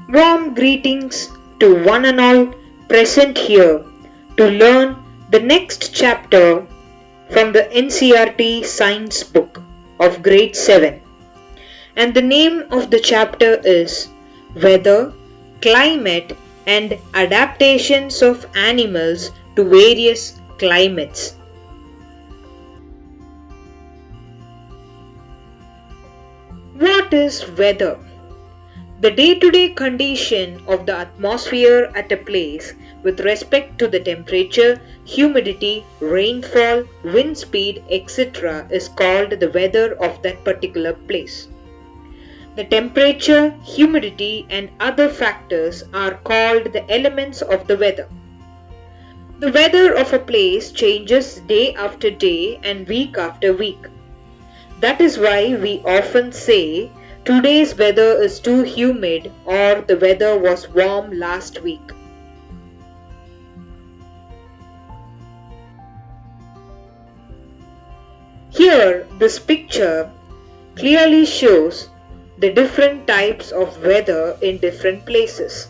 Warm greetings to one and all present here to learn the next chapter from the NCERT Science book of grade 7. And the name of the chapter is Weather, Climate and Adaptations of Animals to Various Climates. What is weather? The day-to-day condition of the atmosphere at a place with respect to the temperature, humidity, rainfall, wind speed, etc. is called the weather of that particular place. The temperature, humidity and other factors are called the elements of the weather. The weather of a place changes day after day and week after week. That is why we often say today's weather is too humid or the weather was warm last week. Here, this picture clearly shows the different types of weather in different places.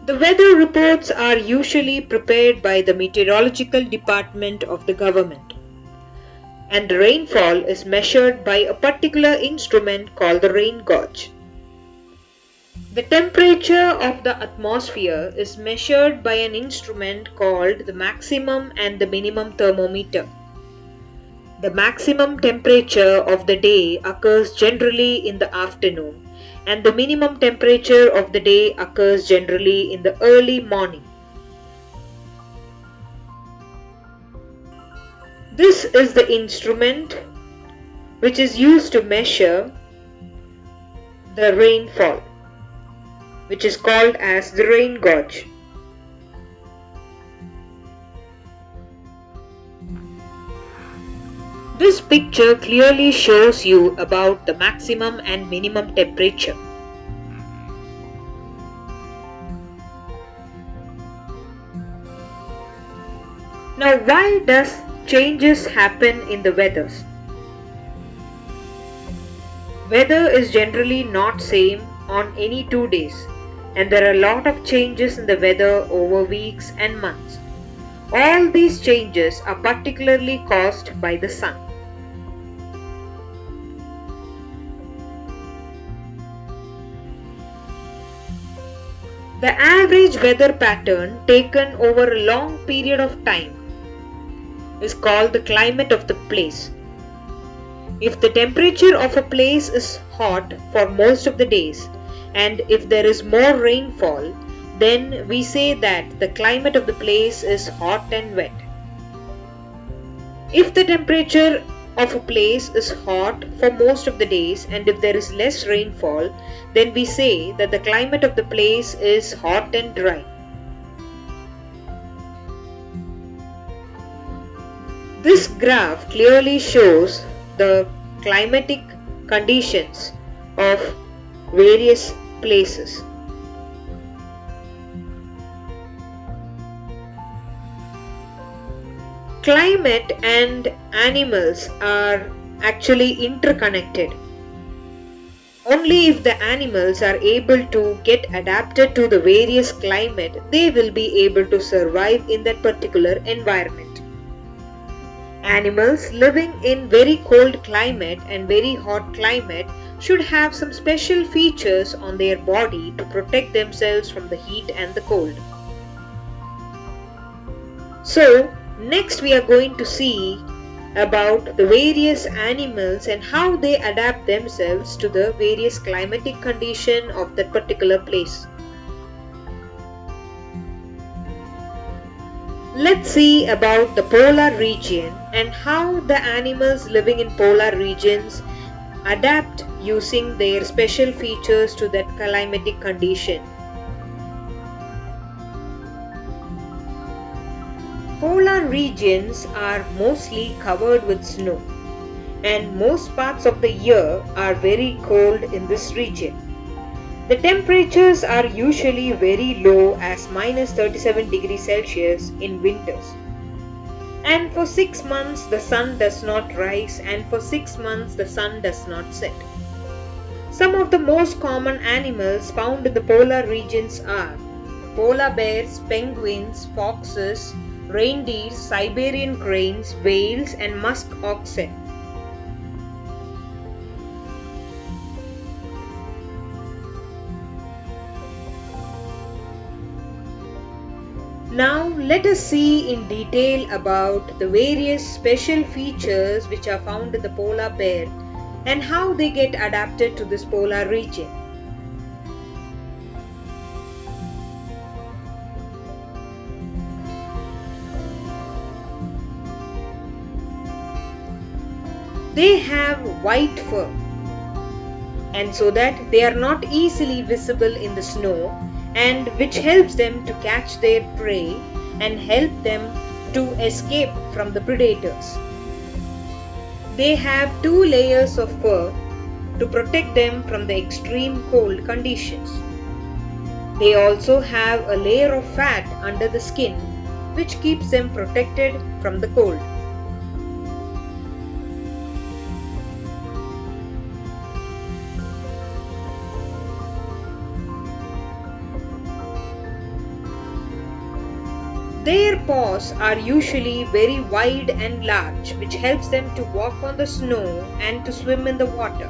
The weather reports are usually prepared by the meteorological department of the government, and the rainfall is measured by a particular instrument called the rain gauge. The temperature of the atmosphere is measured by an instrument called the maximum and the minimum thermometer. The maximum temperature of the day occurs generally in the afternoon, and the minimum temperature of the day occurs generally in the early morning. This is the instrument which is used to measure the rainfall, which is called as the rain gauge. This picture clearly shows you about the maximum and minimum temperature. Now, why does changes happen in the weathers? Weather is generally not same on any 2 days, and there are a lot of changes in the weather over weeks and months. All these changes are particularly caused by the sun. The average weather pattern taken over a long period of time is called the climate of the place. If the temperature of a place is hot for most of the days, and if there is more rainfall, then we say that the climate of the place is hot and wet. If the temperature of a place is hot for most of the days and if there is less rainfall, then we say that the climate of the place is hot and dry. This graph clearly shows the climatic conditions of various places. Climate and animals are actually interconnected. Only if the animals are able to get adapted to the various climate, they will be able to survive in that particular environment. Animals living in very cold climate and very hot climate should have some special features on their body to protect themselves from the heat and the cold. So, next we are going to see about the various animals and how they adapt themselves to the various climatic condition of that particular place. Let's see about the polar region and how the animals living in polar regions adapt using their special features to that climatic condition. Polar regions are mostly covered with snow, and most parts of the year are very cold in this region. The temperatures are usually very low as -37 degrees Celsius in winters. And for 6 months the sun does not rise, and for 6 months the sun does not set. Some of the most common animals found in the polar regions are polar bears, penguins, foxes, reindeers, Siberian cranes, whales, and musk oxen. Now let us see in detail about the various special features which are found in the polar bear and how they get adapted to this polar region. They have white fur, and so that they are not easily visible in the snow, and which helps them to catch their prey and help them to escape from the predators. They have 2 layers of fur to protect them from the extreme cold conditions. They also have a layer of fat under the skin which keeps them protected from the cold. Their paws are usually very wide and large, which helps them to walk on the snow and to swim in the water.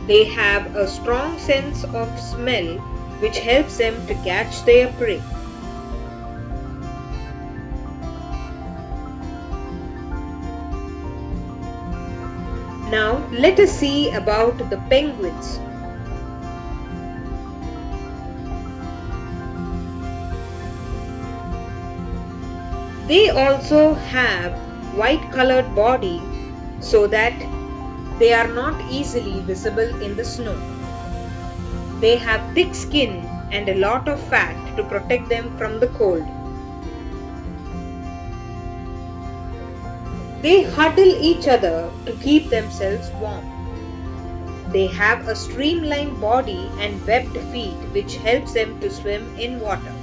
They have a strong sense of smell, which helps them to catch their prey. Now let us see about the penguins. They also have white colored body so that they are not easily visible in the snow. They have thick skin and a lot of fat to protect them from the cold. They huddle each other to keep themselves warm. They have a streamlined body and webbed feet which helps them to swim in water.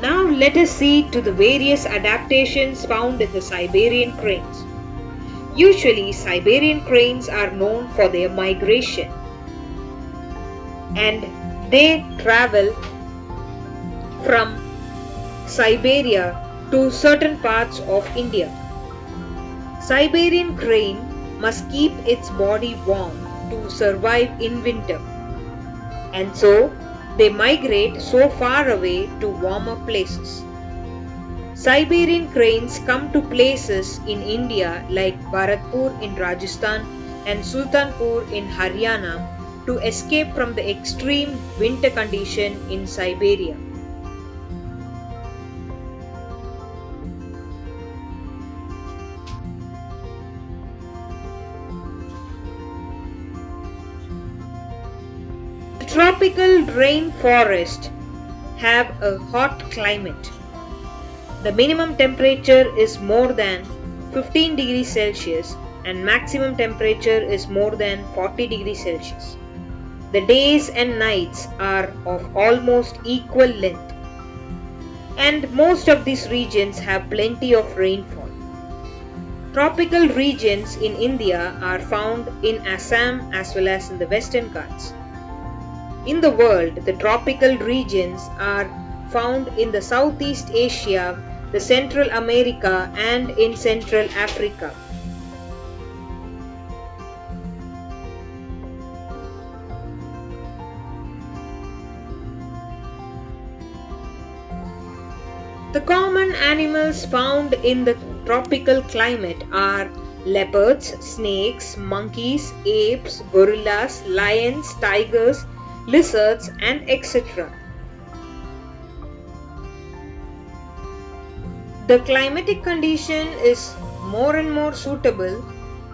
Now let us see to the various adaptations found in the Siberian cranes. Usually Siberian cranes are known for their migration, and they travel from Siberia to certain parts of India. Siberian crane must keep its body warm to survive in winter, and so they migrate so far away to warmer places. Siberian cranes come to places in India like Bharatpur in Rajasthan and Sultanpur in Haryana to escape from the extreme winter condition in Siberia. The tropical rainforest have a hot climate. The minimum temperature is more than 15 degrees Celsius and maximum temperature is more than 40 degrees Celsius. The days and nights are of almost equal length, and most of these regions have plenty of rainfall. Tropical regions in India are found in Assam as well as in the Western Ghats. In the world, the tropical regions are found in the Southeast Asia, the Central America, and in Central Africa. The common animals found in the tropical climate are leopards, snakes, monkeys, apes, gorillas, lions, tigers, lizards, and etc. The climatic condition is more and more suitable,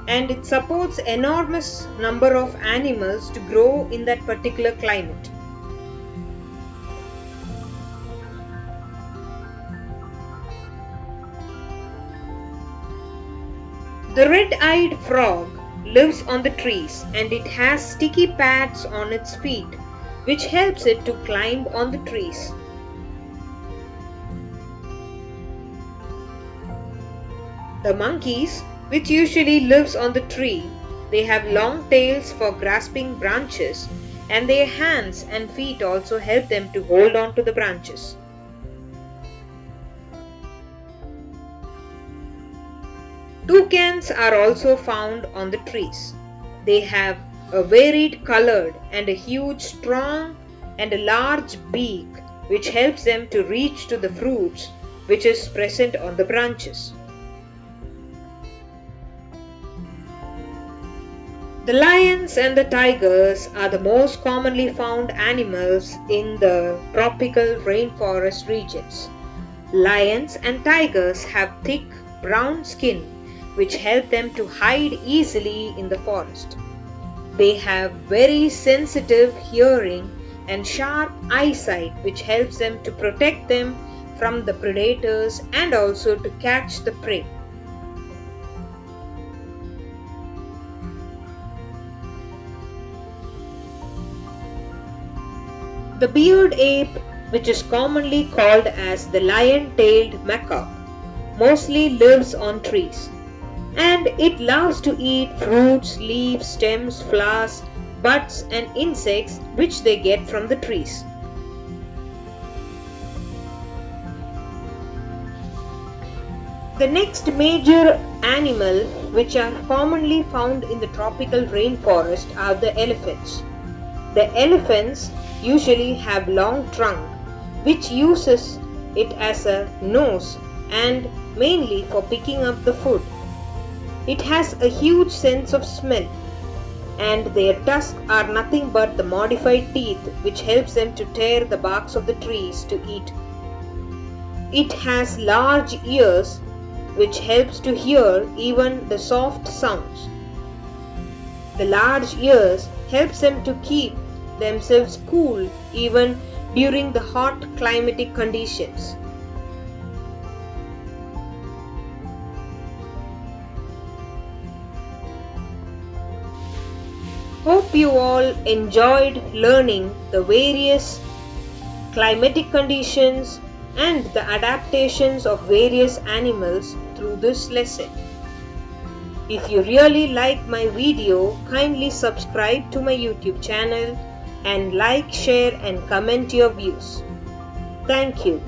and it supports enormous number of animals to grow in that particular climate. The red-eyed frog lives on the trees and it has sticky pads on its feet which helps it to climb on the trees. The monkeys, which usually lives on the tree, they have long tails for grasping branches and their hands and feet also help them to hold on to the branches. Toucans are also found on the trees. They have a varied colored and a huge strong and a large beak which helps them to reach to the fruits which is present on the branches. The lions and the tigers are the most commonly found animals in the tropical rainforest regions. Lions and tigers have thick brown skin which help them to hide easily in the forest. They have very sensitive hearing and sharp eyesight which helps them to protect them from the predators and also to catch the prey. The beard ape, which is commonly called as the lion-tailed macaque, mostly lives on trees. And it loves to eat fruits, leaves, stems, flowers, buds and insects which they get from the trees. The next major animal which are commonly found in the tropical rainforest are the elephants. The elephants usually have long trunk which uses it as a nose and mainly for picking up the food. It has a huge sense of smell and their tusks are nothing but the modified teeth which helps them to tear the barks of the trees to eat. It has large ears which helps to hear even the soft sounds. The large ears helps them to keep themselves cool even during the hot climatic conditions. Hope you all enjoyed learning the various climatic conditions and the adaptations of various animals through this lesson. If you really like my video, kindly subscribe to my YouTube channel and like, share and comment your views. Thank you.